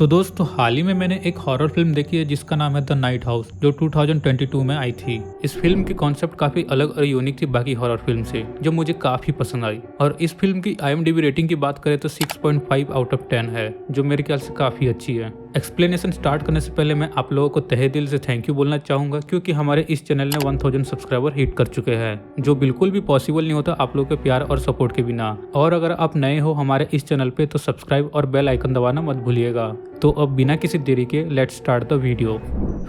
तो दोस्तों हाल ही में मैंने एक हॉरर फिल्म देखी है जिसका नाम है द नाइट हाउस, जो 2022 में आई थी। इस फिल्म की कॉन्सेप्ट काफी अलग और यूनिक थी बाकी हॉरर फिल्म से, जो मुझे काफी पसंद आई। और इस फिल्म की IMDb रेटिंग की बात करें तो 6.5 आउट ऑफ 10 है, जो मेरे ख्याल से काफी अच्छी है। एक्सप्लेनेशन स्टार्ट करने से पहले मैं आप लोगों को तहे दिल से थैंक यू बोलना चाहूंगा, क्योंकि हमारे इस चैनल ने 1000 सब्सक्राइबर हिट कर चुके हैं, जो बिल्कुल भी पॉसिबल नहीं होता आप लोगों के प्यार और सपोर्ट के बिना। और अगर आप नए हो हमारे इस चैनल पे तो सब्सक्राइब और बेल आइकन दबाना मत भूलिएगा। तो अब बिना किसी देरी के let's start the video.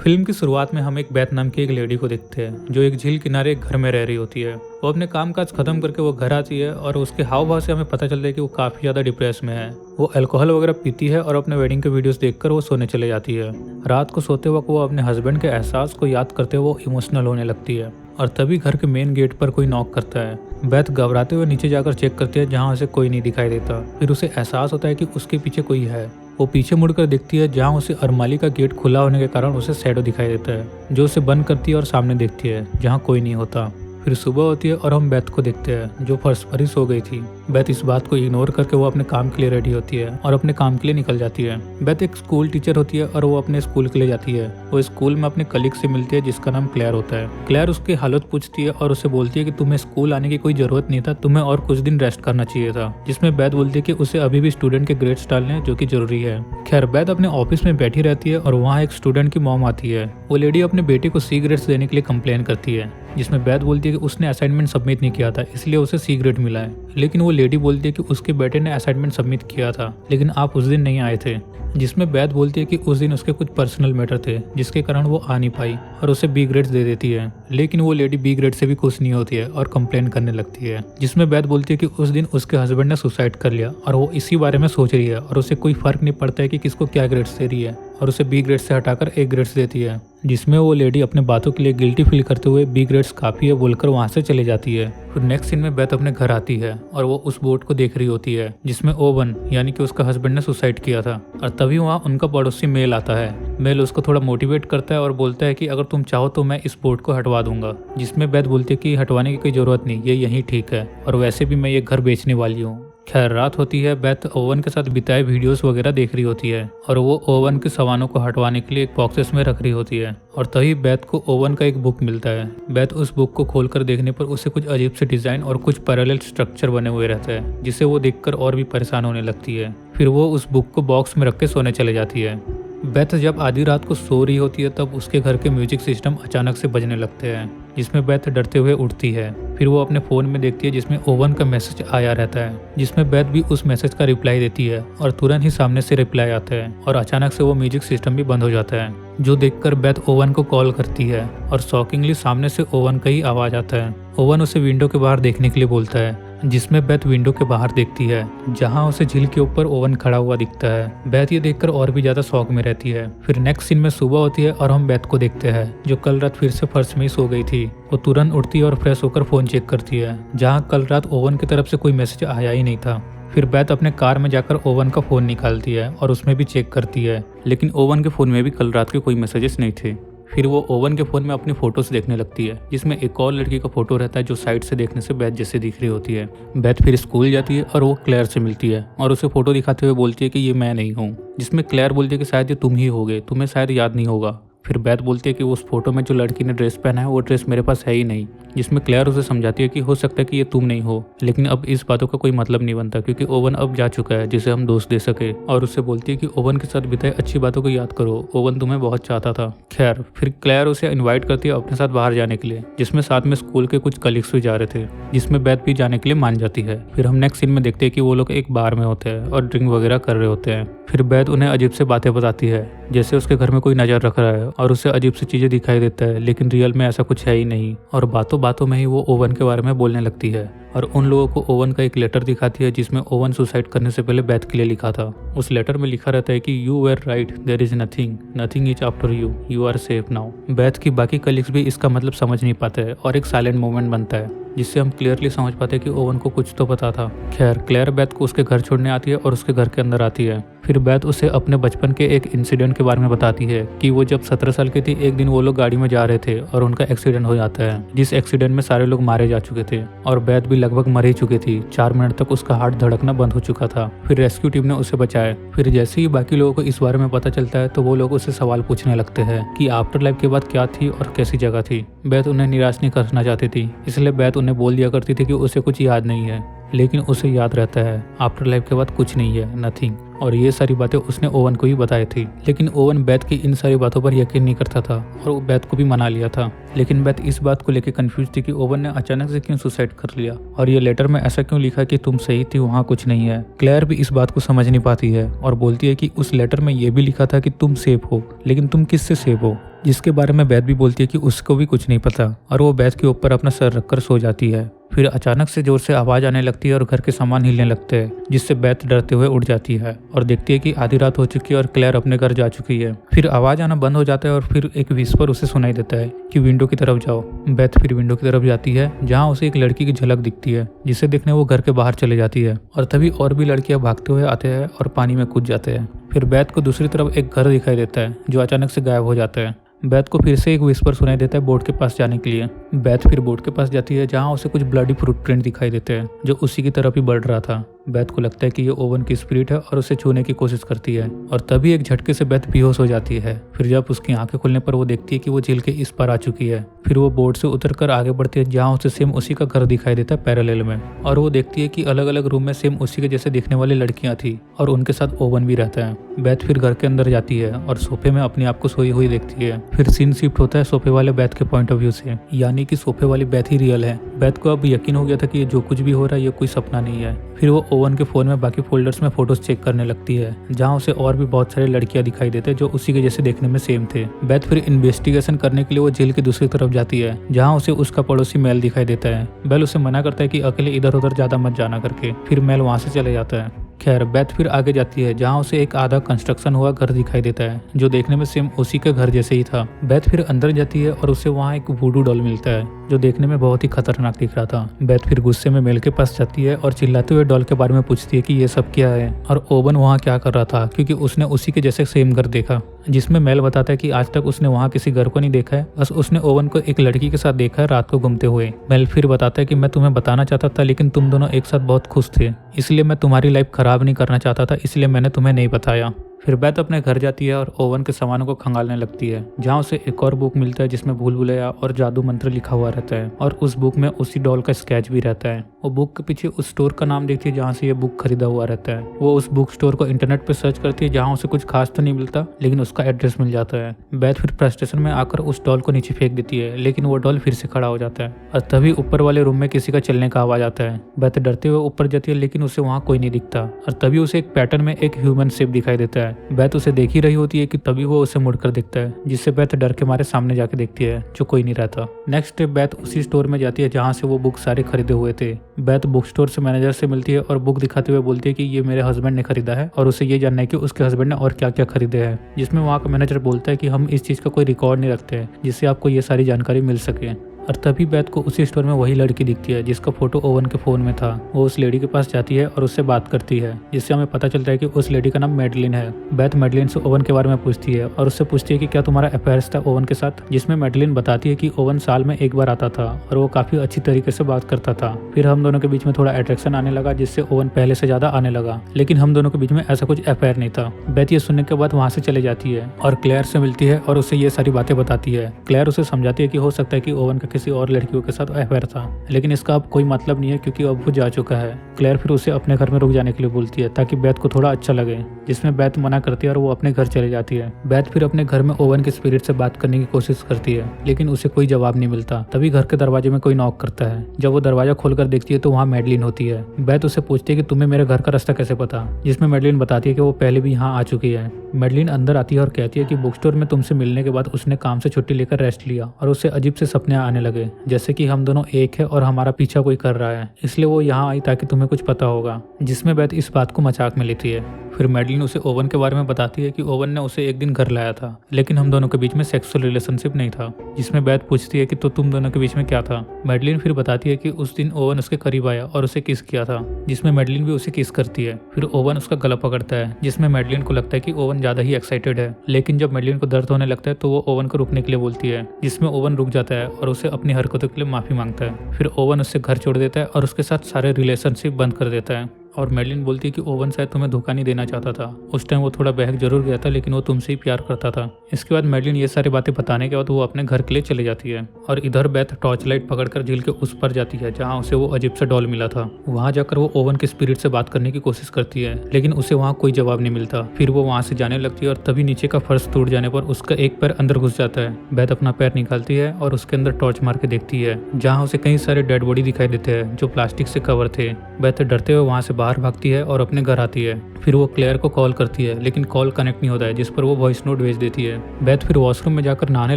Film की शुरुआत में हम एक बैथ नाम की एक लेडी को देखते हैं, जो एक झील किनारे एक घर में रह रही होती है। वो अपने कामकाज खत्म करके वो घर आती है और उसके हाव भाव से हमें पता चलता है कि वो काफी ज्यादा डिप्रेस में है। वो अल्कोहल वगैरह पीती है और अपने वेडिंग के वीडियोस देखकर वो सोने चले जाती है। रात को सोते वक्त वो अपने हस्बैंड के एहसास को याद करते हुए वो इमोशनल होने लगती है। और तभी घर के मेन गेट पर कोई नॉक करता है। बैथ घबराते हुए नीचे जाकर चेक करती है, जहाँ उसे कोई नहीं दिखाई देता। फिर उसे एहसास होता है कि उसके पीछे कोई है। वो पीछे मुड़कर देखती है, जहाँ उसे अरमाली का गेट खुला होने के कारण उसे शैडो दिखाई देता है, जो उसे बंद करती है और सामने देखती है जहाँ कोई नहीं होता। फिर सुबह होती है और हम बैथ को देखते हैं, जो फर्श पर ही सो गई थी। बैथ इस बात को इग्नोर करके वो अपने काम के लिए रेडी होती है और अपने काम के लिए निकल जाती है। बैथ एक स्कूल टीचर होती है और वो अपने स्कूल के लिए जाती है। वो स्कूल में अपने कलीग से मिलती है जिसका नाम क्लेयर होता है। क्लेयर उसकी हालत पूछती है और उसे बोलती है कि तुम्हें स्कूल आने की कोई जरूरत नहीं था, तुम्हें और कुछ दिन रेस्ट करना चाहिए था। जिसमें बैथ बोलती है कि उसे अभी भी स्टूडेंट के ग्रेड्स डालने जो कि जरूरी है। खैर बैथ अपने ऑफिस में बैठी रहती है और वहाँ एक स्टूडेंट की मॉम आती है। वो लेडी अपने बेटे को C ग्रेड्स देने के लिए कंप्लेन करती है, जिसमें बैथ बोलती है कि उसने असाइनमेंट सबमिट नहीं किया था, इसलिए उसे C ग्रेड मिला है। लेकिन वो लेडी बोलती है कि उसके बेटे ने असाइनमेंट सबमिट किया था, लेकिन आप उस दिन नहीं आए थे। जिसमें बैथ बोलती है कि उस दिन उसके कुछ पर्सनल मैटर थे, जिसके कारण वो आ नहीं पाई और उसे B ग्रेड्स दे देती है। लेकिन वो लेडी B ग्रेड से भी खुश नहीं होती है और कंप्लेन करने लगती है। जिसमें बैथ बोलती है कि उस दिन उसके हस्बैंड ने सुसाइड कर लिया और वो इसी बारे में सोच रही है और उसे कोई फर्क नहीं पड़ता है कि किसको क्या ग्रेड्स दे रही है, और उसे B ग्रेड से हटाकर A ग्रेड्स देती है। जिसमें वो लेडी अपने बातों के लिए गिल्टी फील करते हुए B ग्रेड्स काफ़ी है बोलकर वहाँ से चली जाती है। फिर नेक्स्ट सीन में बैथ अपने घर आती है और वो उस बोट को देख रही होती है जिसमें ओवन यानी कि उसका हस्बैंड ने सुसाइड किया था। और तभी वहाँ उनका पड़ोसी मेल आता है। मेल उसको थोड़ा मोटिवेट करता है और बोलता है कि अगर तुम चाहो तो मैं इस बोट को हटवा दूंगा। जिसमें बैथ बोलती है कि हटवाने की कोई ज़रूरत नहीं, ये यहीं ठीक है, और वैसे भी मैं ये घर बेचने वाली हूँ। खैर रात होती है। बैथ ओवन के साथ बिताए वीडियोस वगैरह देख रही होती है और वो ओवन के सामानों को हटवाने के लिए एक बॉक्सेस में रख रही होती है। और तभी बैथ को ओवन का एक बुक मिलता है। बैथ उस बुक को खोलकर देखने पर उसे कुछ अजीब से डिजाइन और कुछ पैरेलल स्ट्रक्चर बने हुए रहते हैं, जिसे वो देखकर और भी परेशान होने लगती है। फिर वो उस बुक को बॉक्स में रख के सोने चले जाती है। बैथ जब आधी रात को सो रही होती है तब उसके घर के म्यूजिक सिस्टम अचानक से बजने लगते हैं, जिसमें बैथ डरते हुए उठती है। फिर वो अपने फ़ोन में देखती है जिसमें ओवन का मैसेज आया रहता है, जिसमें बैथ भी उस मैसेज का रिप्लाई देती है और तुरंत ही सामने से रिप्लाई आता है और अचानक से वो म्यूजिक सिस्टम भी बंद हो जाता है। जो देखकर बैथ ओवन को कॉल करती है और शॉकिंगली सामने से ओवन का ही आवाज़ आता है। ओवन उसे विंडो के बाहर देखने के लिए बोलता है, जिसमें बैथ विंडो के बाहर देखती है जहां उसे झील के ऊपर ओवन खड़ा हुआ दिखता है। बैथ ये देखकर और भी ज्यादा शौक में रहती है। फिर नेक्स्ट सीन में सुबह होती है और हम बैथ को देखते हैं, जो कल रात फिर से फर्श में ही सो गई थी। वो तुरंत उठती है और फ्रेश होकर फोन चेक करती है, जहां कल रात ओवन की तरफ से कोई मैसेज आया ही नहीं था। फिर बैथ अपने कार में जाकर ओवन का फ़ोन निकालती है और उसमें भी चेक करती है, लेकिन ओवन के फ़ोन में भी कल रात के कोई मैसेजेस नहीं थे। फिर वो ओवन के फ़ोन में अपनी फ़ोटोज़ देखने लगती है, जिसमें एक और लड़की का फ़ोटो रहता है जो साइड से देखने से बैथ जैसे दिख रही होती है। बैथ फिर स्कूल जाती है और वो क्लेयर से मिलती है और उसे फ़ोटो दिखाते हुए बोलती है कि ये मैं नहीं हूँ। जिसमें क्लेयर बोलती है कि शायद ये तुम ही होगे, तुम्हें शायद याद नहीं होगा। फिर बैथ बोलती है कि उस फोटो में जो लड़की ने ड्रेस पहना है वो ड्रेस मेरे पास है ही नहीं। जिसमें क्लेयर उसे समझाती है कि हो सकता है कि ये तुम नहीं हो, लेकिन अब इस बातों का कोई मतलब नहीं बनता क्योंकि ओवन अब जा चुका है जिसे हम दोस्त दे सके। और उससे बोलती है कि ओवन के साथ बिताई अच्छी बातों को याद करो, ओवन तुम्हें बहुत चाहता था। खैर फिर क्लेयर उसे इन्वाइट करती है अपने साथ बाहर जाने के लिए, जिसमें साथ में स्कूल के कुछ कलीग्स भी जा रहे थे, जिसमें बैथ भी जाने के लिए मान जाती है। फिर हम नेक्स्ट सीन में देखते हैं कि वो लोग एक बार में होते हैं और ड्रिंक वगैरह कर रहे होते हैं। फिर बैथ उन्हें अजीब से बातें बताती है, जैसे उसके घर में कोई नज़र रख रहा है और उसे अजीब सी चीज़ें दिखाई देता है, लेकिन रियल में ऐसा कुछ है ही नहीं। और बातों बातों में ही वो ओवन के बारे में बोलने लगती है और उन लोगों को ओवन का एक लेटर दिखाती है, जिसमें ओवन सुसाइड करने से पहले बैथ के लिए लिखा था। उस लेटर में लिखा रहता है कि you were right, there is nothing, nothing is after you, you are safe now. बैथ की बाकी कलीग्स भी इसका मतलब समझ नहीं पाते हैं और एक साइलेंट मोमेंट बनता है, जिससे हम क्लियरली समझ पाते हैं कि ओवन को कुछ तो पता था। खैर क्लेयर बैथ को उसके घर छोड़ने आती है और उसके घर के अंदर आती है फिर बैथ उसे अपने बचपन के एक इंसिडेंट के बारे में बताती है कि वो जब 17 साल की थी, एक दिन वो लोग गाड़ी में जा रहे थे और उनका एक्सीडेंट हो जाता है, जिस एक्सीडेंट में सारे लोग मारे जा चुके थे और बैथ भी लगभग मर ही चुकी थी। 4 मिनट तक उसका हार्ट धड़कना बंद हो चुका था। फिर रेस्क्यू टीम ने उसे बचाया। फिर जैसे ही बाकी लोगों को इस बारे में पता चलता है तो वो लोग उससे सवाल पूछने लगते हैं कि आफ्टर लाइफ के बाद क्या थी और कैसी जगह थी। बैथ उन्हें निराश नहीं करना चाहती थी, इसलिए बैथ उन्हें बोल दिया करती थी कि उसे कुछ याद नहीं है, लेकिन उसे याद रहता है आफ्टर लाइफ के बाद कुछ नहीं है, नथिंग। और ये सारी बातें उसने ओवन को ही बताई थी, लेकिन ओवन बैथ की इन सारी बातों पर यकीन नहीं करता था और वो बैथ को भी मना लिया था। लेकिन बैथ इस बात को लेकर कंफ्यूज थी कि ओवन ने अचानक से क्यों सुसाइड कर लिया और ये लेटर में ऐसा क्यों लिखा कि तुम सही थी, वहाँ कुछ नहीं है। क्लेयर भी इस बात को समझ नहीं पाती है और बोलती है कि उस लेटर में ये भी लिखा था कि तुम सेफ हो, लेकिन तुम किससे सेफ हो, जिसके बारे में बैथ भी बोलती है कि उसको भी कुछ नहीं पता। और वो बैथ के ऊपर अपना सर रखकर सो जाती है। फिर अचानक से जोर से आवाज आने लगती है और घर के सामान हिलने लगते हैं, जिससे बैथ डरते हुए उठ जाती है और देखती है कि आधी रात हो चुकी है और क्लेयर अपने घर जा चुकी है। फिर आवाज आना बंद हो जाता है और फिर एक विस्पर उसे सुनाई देता है कि विंडो की तरफ जाओ। बैथ फिर विंडो की तरफ जाती है, जहाँ उसे एक लड़की की झलक दिखती है, जिसे देखने वो घर के बाहर चले जाती है और तभी और भी लड़कियां भागते हुए आते हैं और पानी में कूद जाते हैं। फिर बैथ को दूसरी तरफ एक घर दिखाई देता है जो अचानक से गायब हो जाता है। बैथ को फिर से एक विस्पर सुनाई देता है बोट के पास जाने के लिए। बैथ फिर बोट के पास जाती है, जहाँ उसे कुछ ब्लडी फुटप्रिंट दिखाई देते हैं जो उसी की तरफ ही बढ़ रहा था। बैथ को लगता है कि ये ओवन की स्पिरिट है और उसे छूने की कोशिश करती है और तभी एक झटके से बैथ बेहोश हो जाती है। फिर जब उसकी आंखें खुलने पर वो देखती है कि वो झील के इस पार आ चुकी है। फिर वो बोट से उतरकर आगे बढ़ती है, जहाँ उसे सेम उसी का घर दिखाई देता है पैरेलल में, और वो देखती है कि अलग अलग रूम में सेम उसी के जैसे दिखने वाली लड़कियां थी और उनके साथ ओवन भी रहता है। बैथ फिर घर के अंदर जाती है और सोफे में अपने आप को सोई हुई देखती है। फिर सीन शिफ्ट होता है सोफे वाले बैथ के पॉइंट ऑफ व्यू से, यानी कि सोफे वाली बैथ ही रियल है। बैथ को अब यकीन हो गया था कि ये जो कुछ भी हो रहा है ये कोई सपना नहीं है। फिर वो ओवन के फोन में बाकी फोल्डर्स में फोटोज चेक करने लगती है, जहाँ उसे और भी बहुत सारी लड़कियां दिखाई देते हैं जो उसी के जैसे देखने में सेम थे। बैथ फिर इन्वेस्टिगेशन करने के लिए वो जेल की दूसरी तरफ जाती है, जहाँ उसे उसका पड़ोसी मेल दिखाई देता है। बेल उसे मना करता है कि अकेले इधर उधर ज्यादा मत जाना करके। फिर मेल वहां से चले जाता है। खैर बैथ फिर आगे जाती है, जहाँ उसे एक आधा कंस्ट्रक्शन हुआ घर दिखाई देता है जो देखने में सेम उसी के घर जैसे ही था। बैथ फिर अंदर जाती है और उसे वहाँ एक वुडू डॉल मिलता है जो देखने में बहुत ही खतरनाक दिख रहा था। बैथ फिर गुस्से में मेल के पास जाती है और चिल्लाते हुए डॉल के बारे में पूछती है कि ये सब क्या है और ओवन वहाँ क्या कर रहा था, क्योंकि उसने उसी के जैसे सेम घर देखा। जिसमें मेल बताता है कि आज तक उसने वहाँ किसी घर को नहीं देखा है, बस उसने ओवन को एक लड़की के साथ देखा है रात को घूमते हुए। मेल फिर बताता है कि मैं तुम्हें बताना चाहता था, लेकिन तुम दोनों एक साथ बहुत खुश थे, इसलिए मैं तुम्हारी लाइफ खराब नहीं करना चाहता था, इसलिए मैंने तुम्हें नहीं बताया। फिर बैथ अपने घर जाती है और ओवन के सामानों को खंगालने लगती है, जहाँ उसे एक और बुक मिलता है जिसमें भूल भुलैया और जादू मंत्र लिखा हुआ रहता है और उस बुक में उसी डॉल का स्केच भी रहता है। वो बुक के पीछे उस स्टोर का नाम देखती है जहाँ से ये बुक खरीदा हुआ रहता है। वो उस बुक स्टोर को इंटरनेट पे सर्च करती है, जहाँ उसे कुछ खास तो नहीं मिलता, लेकिन उसका एड्रेस मिल जाता है। बैथ फिर फ्रस्ट्रेशन में आकर उस डॉल को नीचे फेंक देती है, लेकिन वो डॉल फिर से खड़ा हो जाता है और तभी ऊपर वाले रूम में किसी का चलने का आवाज आता है। बैथ डरते हुए ऊपर जाती है, लेकिन उसे वहाँ कोई नहीं दिखता और तभी उसे एक पैटर्न में एक ह्यूमन शेप दिखाई देता है। बैथ उसे देख ही रही होती है कि तभी वो उसे मुड़कर देखता है, जिससे बैथ डर के मारे सामने जाके देखती है जो कोई नहीं रहता। नेक्स्ट डे बैथ उसी स्टोर में जाती है जहाँ से वो बुक सारे खरीदे हुए थे। बैथ बुक स्टोर से मैनेजर से मिलती है और बुक दिखाते हुए बोलती है कि ये मेरे हस्बैंड ने खरीदा है और उसे ये जानना है कि उसके हस्बैंड ने और क्या क्या खरीदे हैं। जिसमें वहाँ का मैनेजर बोलता है कि हम इस चीज़ का कोई रिकॉर्ड नहीं रखते हैं, जिससे आपको ये सारी जानकारी मिल सके। और तभी बैथ को उसी स्टोर में वही लड़की दिखती है जिसका फोटो ओवन के फोन में था। वो उस लेडी के पास जाती है और उससे बात करती है, जिससे हमें पता चलता है कि उस लेडी का नाम मैडलिन है। बैथ मैडलिन से ओवन के बारे में पूछती है और उससे पूछती है कि क्या तुम्हारा अफेयर्स था ओवन के साथ, जिसमें मैडलिन बताती है कि ओवन साल में एक बार आता था और वो काफी अच्छी तरीके से बात करता था। फिर हम दोनों के बीच में थोड़ा अट्रैक्शन आने लगा, जिससे ओवन पहले से ज्यादा आने लगा, लेकिन हम दोनों के बीच में ऐसा कुछ अफेयर नहीं था। बैथ ये सुनने के बाद वहाँ से चले जाती है और क्लेयर से मिलती है और उसे ये सारी बातें बताती है। क्लेयर उसे समझाती है कि हो सकता है कि ओवन का किसी और लड़कियों साथ अफेयर था, लेकिन इसका अब कोई मतलब नहीं है क्योंकि अब वो जा चुका है। क्लेयर फिर उसे अपने घर में रुक जाने के लिए बोलती है ताकि बैथ को थोड़ा अच्छा लगे, जिसमें बैथ मना करती है और वो अपने घर चले जाती है। बैथ फिर अपने घर में ओवन के स्पिरिट से बात करने की कोशिश करती है, लेकिन उसे कोई जवाब नहीं मिलता। तभी घर के दरवाजे में कोई नॉक करता है। जब वो दरवाजा खोलकर देखती है तो वहाँ मैडलिन होती है। बैथ उसे पूछती है कि तुम्हें मेरे घर का रास्ता कैसे पता, जिसमें मैडलिन बताती है कि वो पहले भी यहाँ आ चुकी है। मैडलिन अंदर आती है और कहती है कि बुक स्टोर में तुमसे मिलने के बाद उसने काम से छुट्टी लेकर रेस्ट लिया और उसे अजीब से सपने आने लगे, जैसे कि हम दोनों एक है और हमारा पीछा कोई कर रहा है, इसलिए वो यहाँ आई ताकि तुम्हें कुछ पता होगा। जिसमें बैथ इस बात को मजाक में लेती है। फिर मैडलिन उसे ओवन के बारे में बताती है कि ओवन ने उसे एक दिन घर लाया था, लेकिन हम दोनों के बीच में सेक्सुअल रिलेशनशिप नहीं था। जिसमें बेथ पूछती है कि तो तुम दोनों के बीच में क्या था। मैडलिन फिर बताती है कि उस दिन ओवन उसके करीब आया और उसे किस किया था, जिसमें मैडलिन भी उसे किस करती है। फिर ओवन उसका गला पकड़ता है, जिसमें मैडलिन को लगता है कि ओवन ज्यादा ही एक्साइटेड है। लेकिन जब मैडलिन को दर्द होने लगता है तो वो ओवन को रुकने के लिए बोलती है, जिसमें ओवन रुक जाता है और उसे अपनी हरकतों के लिए माफी मांगता है। फिर ओवन उससे घर छोड़ देता है और उसके साथ सारे रिलेशनशिप बंद कर देता है। और मैडलिन बोलती है कि ओवन शायद तुम्हें धोखा नहीं देना चाहता था। उस टाइम वो थोड़ा बहक जरूर गया था, लेकिन वो तुमसे ही प्यार करता था। इसके बाद मैडलिन ये सारी बातें बताने के बाद वो अपने घर के लिए चली जाती है और इधर बेथ टॉर्च लाइट पकड़कर झील के उस पर जाती है जहाँ उसे वो अजीब सा डॉल मिला था। वहाँ जाकर वो ओवन के स्पिरिट से बात करने की कोशिश करती है, लेकिन उसे वहाँ कोई जवाब नहीं मिलता। फिर वो वहाँ से जाने लगती है और तभी नीचे का फर्श टूट जाने पर उसका एक पैर अंदर घुस जाता है। बेथ अपना पैर निकालती है और उसके अंदर टॉर्च मार के देखती है, जहाँ उसे कई सारे डेड बॉडी दिखाई देते हैं जो प्लास्टिक से कवर थे। बेथ डरते हुए वहाँ से बाहर भागती है और अपने घर आती है। फिर वो क्लेयर को कॉल करती है, लेकिन कॉल कनेक्ट नहीं होता है, जिस पर वो वॉइस नोट भेज देती है। बेथ फिर वॉशरूम में जाकर नहाने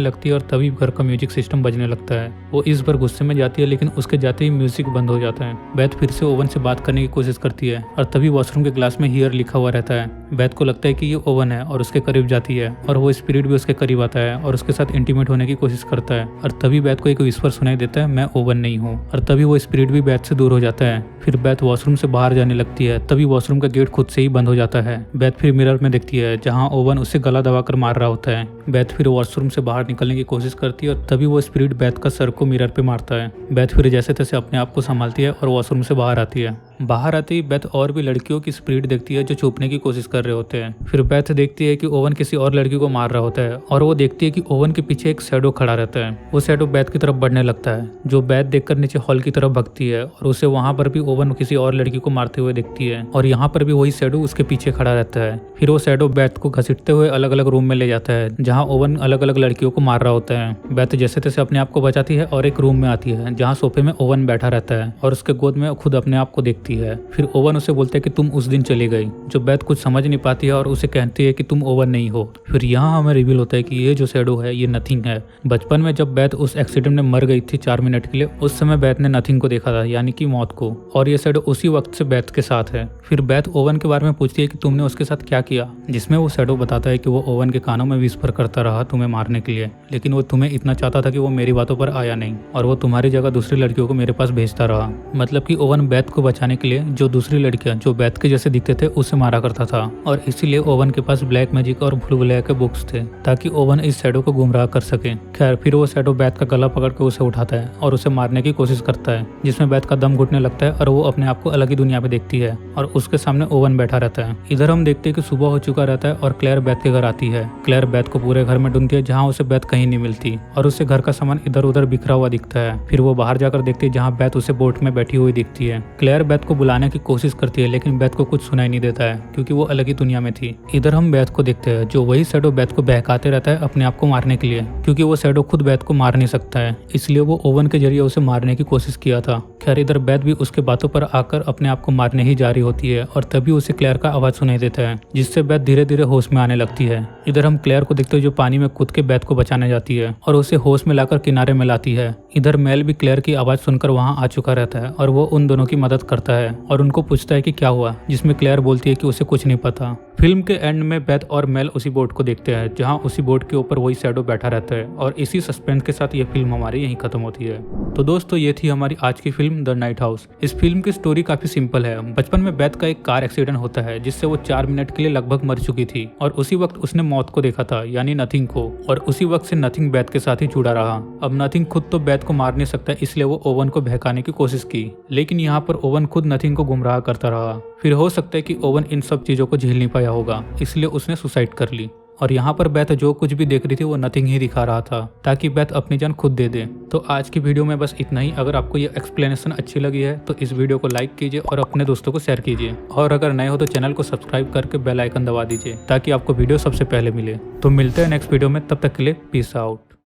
लगती है और तभी घर का म्यूजिक सिस्टम बजने लगता है। वो इस बार गुस्से में जाती है, लेकिन उसके जाते ही म्यूजिक बंद हो जाता है। बेथ फिर से ओवन से बात करने की कोशिश करती है और तभी वॉशरूम के ग्लास में हियर लिखा हुआ रहता है। बेथ को लगता है कि ये ओवन है और उसके करीब जाती है और वो स्पिरिट भी उसके करीब आता है और उसके साथ इंटीमेट होने की कोशिश करता है। और तभी बेथ को एक विस्पर सुनाई देता है, मैं ओवन नहीं हूँ। और तभी वो स्पिरिट भी बेथ से दूर हो जाता है। फिर बेथ वॉशरूम से बाहर जाने लगती है, तभी वॉशरूम का गेट खुद से ही बंद हो जाता है। बेथ फिर मिरर में देखती है जहां ओवन उसे गला दबाकर मार रहा होता है। बेथ फिर वॉशरूम से बाहर निकलने की कोशिश करती है और तभी वो स्पिरिट बेथ का सर को मिरर पे मारता है। बेथ फिर जैसे तैसे अपने आप को संभालती है और वॉशरूम से बाहर आती है। बाहर आते ही बेथ और भी लड़कियों की स्पिरिट देखती है जो छुपने की कोशिश कर रहे होते हैं। फिर बेथ देखती है कि ओवन किसी और लड़की को मार रहा होता है और वो देखती है कि ओवन के पीछे एक शैडो खड़ा रहता है। वो शैडो बेथ की तरफ बढ़ने लगता है, जो बेथ देखकर नीचे हॉल की तरफ भगती है और उसे वहां पर भी ओवन किसी और लड़की को मारते हुए देखती है और यहाँ पर भी वही शैडो उसके पीछे खड़ा रहता है। फिर वो शैडो बेथ को घसीटते हुए अलग अलग रूम में ले जाता है जहाँ ओवन अलग अलग लड़कियों को मार रहा होता है। बेथ जैसे तैसे अपने आप को बचाती है और एक रूम में आती है जहाँ सोफे में ओवन बैठा रहता है और उसके गोद में खुद अपने आप को देखती है। फिर ओवन उसे बोलता है कि तुम उस दिन चली गई, जो बेथ कुछ समझ नहीं पाती है और उसे कहती है कि तुम ओवन नहीं हो। फिर यहाँ हमें रिवील होता है कि ये जो शैडो है ये नथिंग है। बचपन में जब बेथ उस एक्सीडेंट में मर गई थी 4 मिनट के लिए, उस समय बेथ ने नथिंग को देखा था, यानी कि मौत को, और ये शैडो उसी वक्त से बेथ के साथ है। फिर बेथ ओवन के बारे में पूछती है कि तुमने उसके साथ क्या किया, जिसमें वो शैडो बताता है कि वो ओवन के कानों में विस्पर करता रहा तुम्हें मारने के लिए, लेकिन वो तुम्हें इतना चाहता था कि वो मेरी बातों पर आया नहीं और वो तुम्हारी जगह दूसरी लड़कियों को मेरे पास भेजता रहा। मतलब कि ओवन बेथ को बचाने के लिए जो दूसरी लड़कियां जो बेथ के जैसे दिखते थे उसे मारा करता था और इसीलिए ओवन के पास ब्लैक मैजिक और भूल-भुलैया के बुक्स थे ताकि ओवन इस शैडो को गुमराह कर सके। खैर फिर वो शैडो बेथ का गला पकड़ के उसे उठाता है और उसे मारने की कोशिश करता है, जिसमें बेथ का दम घुटने लगता है और वो अपने आप को अलग ही दुनिया में देखती है और उसके सामने ओवन बैठा रहता है। इधर हम देखते हैं कि सुबह हो चुका रहता है और क्लेयर बेथ के घर आती है। क्लेयर बेथ को पूरे घर में ढूंढती है जहाँ उसे बेथ कहीं नहीं मिलती और उसे घर का सामान इधर उधर बिखरा हुआ दिखता है। फिर वो बाहर जाकर देखती है जहाँ बेथ उसे बोट में बैठी हुई दिखती है। क्लेयर बेथ को बुलाने की कोशिश करती है, लेकिन बेथ को कुछ सुनाई नहीं देता है क्योंकि वो अलग ही दुनिया में थी। इधर हम बेथ को देखते हैं जो वही शैडो बेथ को बहकाते रहता है अपने आप को मारने के लिए, क्योंकि वो शैडो खुद बेथ को मार नहीं सकता है, इसलिए वो ओवन के जरिए उसे मारने की कोशिश किया था। खैर इधर बेथ भी उसके बातों पर आकर अपने आप को मारने ही जा रही होती है और तभी उसे क्लेयर का आवाज सुनाई देता है, जिससे बेथ धीरे धीरे होश में आने लगती है। इधर हम क्लेयर को देखते हैं जो पानी में कूद के बेथ को बचाने जाती है और उसे होश में लाकर किनारे में लाती है। इधर मेल भी क्लेयर की आवाज सुनकर वहां आ चुका रहता है और वो उन दोनों की मदद करता है और उनको पूछता है कि क्या हुआ, जिसमें क्लेयर बोलती है कि उसे कुछ नहीं पता। फिल्म के एंड में बेथ और मेल उसी बोट को देखते हैं जहां उसी बोट के ऊपर वही शैडो बैठा रहता है और इसी सस्पेंस के साथ ये फिल्म हमारी यहीं खत्म होती है। तो दोस्तों ये थी हमारी आज की फिल्म द नाइट हाउस। इस फिल्म की स्टोरी काफी सिंपल है। बचपन में बेथ का एक कार एक्सीडेंट होता है जिससे वो 4 मिनट के लिए लगभग मर चुकी थी और उसी वक्त उसने मौत को देखा था, यानी नथिंग को, और उसी वक्त से नथिंग बेथ के साथ ही जुड़ा रहा। अब नथिंग खुद तो बेथ को मार नहीं सकता, इसलिए वो ओवन को बहकाने की कोशिश की, लेकिन यहाँ पर ओवन खुद नथिंग को गुमराह करता रहा। फिर हो सकता है कि ओवन इन सब चीजों को झेल नहीं पाया होगा, इसलिए उसने सुसाइड कर ली। और यहाँ पर बेथ जो कुछ भी देख रही थी वो नथिंग ही दिखा रहा था ताकि बेथ अपनी जान खुद दे दे। तो आज की वीडियो में बस इतना ही। अगर आपको ये एक्सप्लेनेशन अच्छी लगी है तो इस वीडियो को लाइक कीजिए और अपने दोस्तों को शेयर कीजिए, और अगर नए हो तो चैनल को सब्सक्राइब करके बेल आइकन दबा दीजिए ताकि आपको वीडियो सबसे पहले मिले। तो मिलते हैं नेक्स्ट वीडियो में, तब तक के लिए पीस आउट।